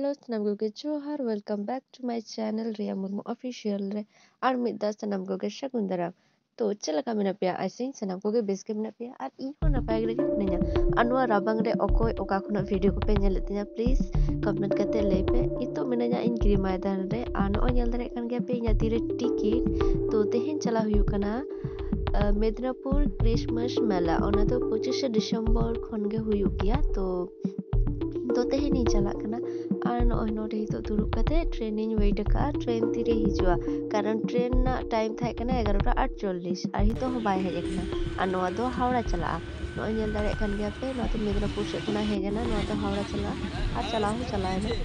Hello सनम गोगे जोहार welcome back to my channel Riya Murmu official रे और मिद दा सनम गोगे शगुंदरा तो चलका मेना पे आइसिंग सनम गोगे बेस के मेना पे और इन हो नपाय गे मिनया अनवा राबंग रे ओकोय ओका खुना वीडियो को पे नेल तिया प्लीज कमेंट करते ले पे इतो मिनया इन गिरी मैदान रे आनो नेल दरे कान गे पे इnya तीरे टिकट तो तेहेन चला हुयु कना मेदिनीपुर क्रिसमस मेला ओना तो 25 दिसंबर खन गे हुयु गया तो तेहेनी चला कना और नोडे हितो दुरुब कते ट्रेनिंग वेट का ट्रेन तीरे हिजुआ कारण ट्रेन ना टाइम थाय कना 11:48 और हितो हो बाय हेज कना और नोआ दो हावड़ा चला नोय नेल दारे कन गया पे नोआ तो मेदिनीपुर से खुना हेजना नोआ तो हावड़ा चला और चला हो चलाएना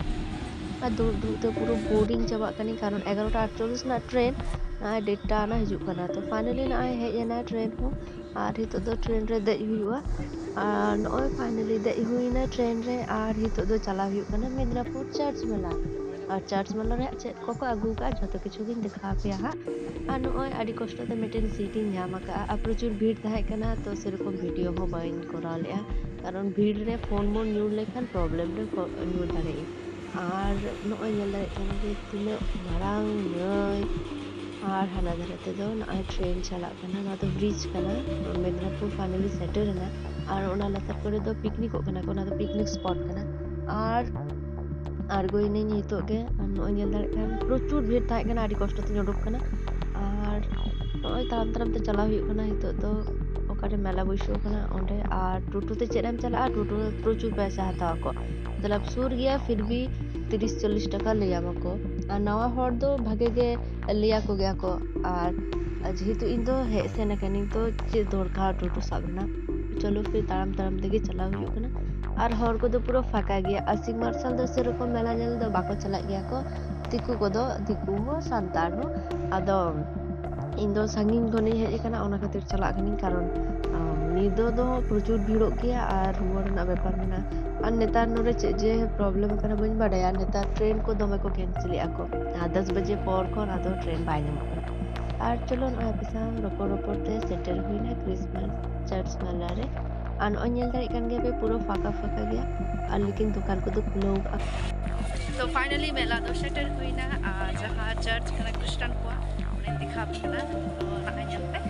और दूर दूर ते पूरा बोर्डिंग चाबा कनी कारण 11:48 ना ट्रेन ना डेटा ना हिजुक कना तो फाइनली ना हेजना ट्रेन हो और हितो दो ट्रेन रे देज हुआ और नॉय फाइनली दे हुईना ट्रेन रे और हितो दो चला हुई कना मेदिनीपुर चर्च मेला और चर्च मेला रे चेक कोको आगू का जतो किछु गिन दिखा पे हा और नॉय आडी कष्ट ते मिटेन सीटिंग ᱧᱟᱢ का आ प्रचुर भीड़ ताहे कना तो सेरकम वीडियो हो बाइन करा लेया कारण भीड़ रे फोन मोन न्यूर लेखान प्रॉब्लम रे न्यूर दारे और नॉय नेल दारे कना जे तिना मारांग नय और हाना धरे ते दो नॉय ट्रेन चला कना ना तो ब्रिज कना मेदिनीपुर फाइनली सेटल ना और ओना लतार करे दो पिकनिक कना ओना तो पिकनिक स्पॉट कना और गोइने नितो गे नॉय नेल दारे कना प्रचुर भीड़ ताहे कना आडी कष्ट ते उडुक कना और नॉय ताराम ताराम ते चला हुई कना हितो दो ओकारे मेला बइसो कना ओंडे और टोटो ते चेदम चला टोटो प्रचुर पैसा हताव को मतलब सुर गया फिर भी 30-40 टाका लिया मको और नवा हर दो भागे गे लिया को गया को और जेहेतु इन दो हे सेना कनी तो चे दरकार टोटो साबना चलो फिर ताराम ताराम तेगे चला हुई कना और हर को दो पूरा फाका गया आसिक मार्शल दो सेरकम मेला नेल दो बाको चला गया को दिकु को दो दिकु हो सांतार हो आदो इन दो संगिन खने हेज कना ओना खातिर चला कनी कारण निदो दो प्रचुर भीड़ो गया और रुआर ना व्यापार मेना और नेतार नोरे जे प्रॉब्लम कना बइन बाडया नेतार ट्रेन को दमे को कैंसिल को 10 बजे पर खन आदो ट्रेन बाय नाम कना और चलो नय पिसा रोपो रोपो ते सेटल हुईना क्रिसमस चर्च मेला रे और नय नेल दारे कान गया पे पूरा फाका फाका गया और लेकिन दुकान को तो खुलो तो फाइनली मेला दो सेटल हुईना जहां चर्च कना क्रिश्चियन को उन्हें दिखा पना तो ना नेल पे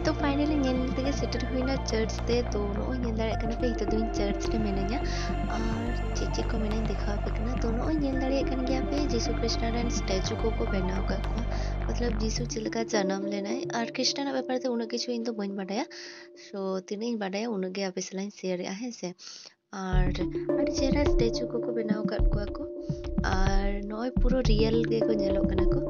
तो फाइनली नेल तेगे सेटल हुईना चर्च ते तो नोय नेल दारे कना पे हितो दिन चर्च रे मेनया और चेचे को मेने देखा पे कना तो नोय नेल दारे कन गया पे जीसु कृष्ण रन स्टैचू को बनाव का मतलब जीसु चिलका जन्म लेना और कृष्ण ना व्यापार ते उन किछु इन तो बइन बाडया सो तिने बाडया उन गे आपे सलाइन शेयर है से और अडी चेहरा स्टैचू को बनाव का को और नोय पूरा रियल गे को नेलो कना को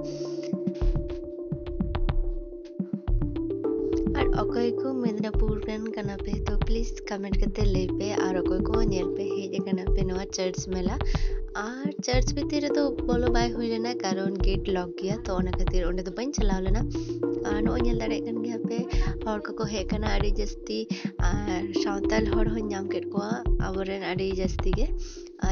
और अकोय को मेदिनीपुर रन कना पे तो प्लीज कमेंट करते ले पे और अकोय को नेल पे हेज कना पे नोआ चर्च मेला और चर्च भीतर तो बोलो बाय हुई लेना कारण गेट लॉक गया तो ओना खातिर ओंडे तो बइन चलाव लेना और नोय नेल दारे कन गया पे हर को हे कना आडी जस्ती और सावताल हर हो नाम केट को आबोरेन आडी जस्ती गे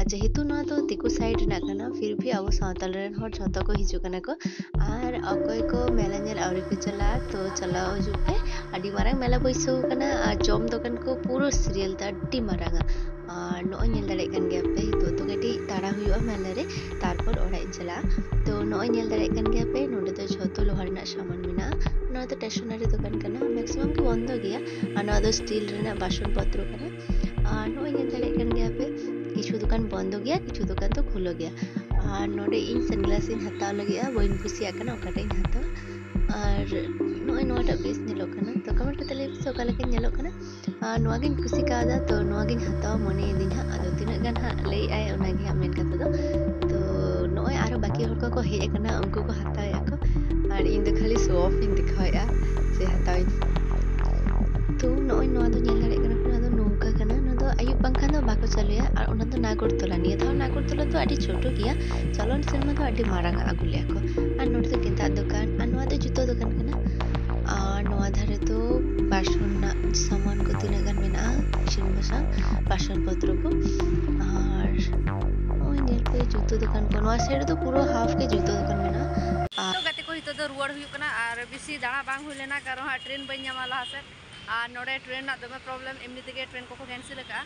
जेहेतु ना तो दिकु साइड ना कना फिर भी अब सावताल रेन हर झतो को हिजु कना को और अकोय को मेला नेल आवरी पे चला तो चलाओ जो पे आडी मारंग मेला बइसो कना और जम दोकान को पूरा सीरियल ता अड्डी मारंगा और नोय नेल दारे कन गया पे तो गटी ताड़ा हुआ मेला रे तारपर ओड़ा चला तो नोय नेल दारे कन गया पे नोडे तो झतो लोहार ना सामान मेना ना तो स्टेशनरी दुकान कना मैक्सिमम के बंद गया और ना तो स्टील रेना बासन पत्र कना और नोय नेल दारे कन गया पे किछु दुकान बंद गया किछु दुकान तो खुलो गया और नोडे इन सनग्लास इन हताव लगे बइन कुसिया कना ओकाटे इन हताव और नोय नोटा बेस नेलो कना तो कमेंट करते ले से ओका लेके नेलो कना नोआ गिन कुसी कादा तो नोआ गिन हताव मने दिन हा आदो तिना गान हा लई आय ओना गे मेन कथा तो नोय आरो बाकी हर को हेज कना उनको को हताया को और इन दो खाली शो ऑफ इन दिखाया से हताई तो नोय नोआ दो नेल दारे कना ना दो नोका कना ना दो आयु बंखान दो बाको चलिया और ओना दो नागरतला निया था नागरतला तो आडी छोटो गया चलन सेरमा तो आडी मारंगा आगुलिया को और नोट तो किंता दुकान और नोआ दो जुतो दुकान कना और नोआ धारे तो बासन सामान को तीना गान मेना इसिन बासां बासन पत्र को और ओय नेल पे जुतो दुकान को नवा साइड तो पूरा हाफ के जुतो दुकान मेना तो गाते को हितो दो रुवाड़ हुई कना और बेसी दाणा बांग हुई लेना कारण हा ट्रेन बई ᱧᱟᱢᱟ लहा से और नोडे ट्रेन ना दमे प्रॉब्लम एमनी तेगे ट्रेन को कैंसिल का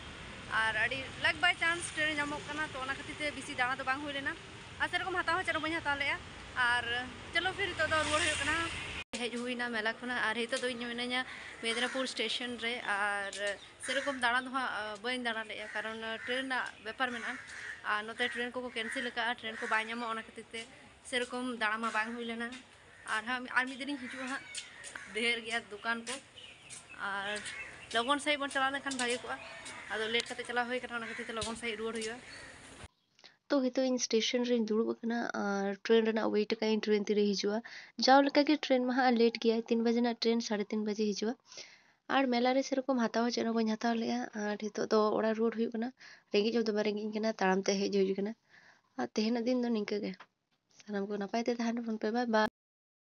और अड़ी लग बाय चांस ट्रेन ᱧᱟᱢᱚᱜ kana तो ओना खातिर ते बेसी दाणा तो बांग हुई लेना और सेरकम हताव चलो बई हताव लेया और चलो फिर तो दो रुवाड़ हुई कना हेज हुईना मेला खुना और हितो दो इन मिनाया मेदिनीपुर स्टेशन रे और सेरकम दाणा दो बई दाणा लेया कारण ट्रेन ना व्यापार मेना और नोते ट्रेन को कैंसिल का ट्रेन को बाय ᱧᱟᱢᱚᱜ ओना खातिर ते सेरकम दाणा मा बांग हुई लेना और हाँ और मिद दिन हिजुआ हाँ ढेर गया दुकान को और लगन सही बन चला लेखान भागे को आदो लेट करते चला हुई करना खातिर ते लगन सही रुवाड़ हुआ तो हितो इन स्टेशन रे दुड़ुब कना और ट्रेन रेना वेट का इन ट्रेन तिरे हिजुआ जाओ लका के ट्रेन मा लेट गया 3 बजे ना ट्रेन 3:30 बजे हिजुआ और मेला रे सेरकम हताव चेना बन हताव लेया और हितो तो ओड़ा रुवाड़ हुई कना रेंगी जो दमे रेंगी कना ताड़ाम ते हेज हुई कना और तेहेना दिन दो निंका गे सानाम को नपाय ते तहान फोन पे बाय बाय।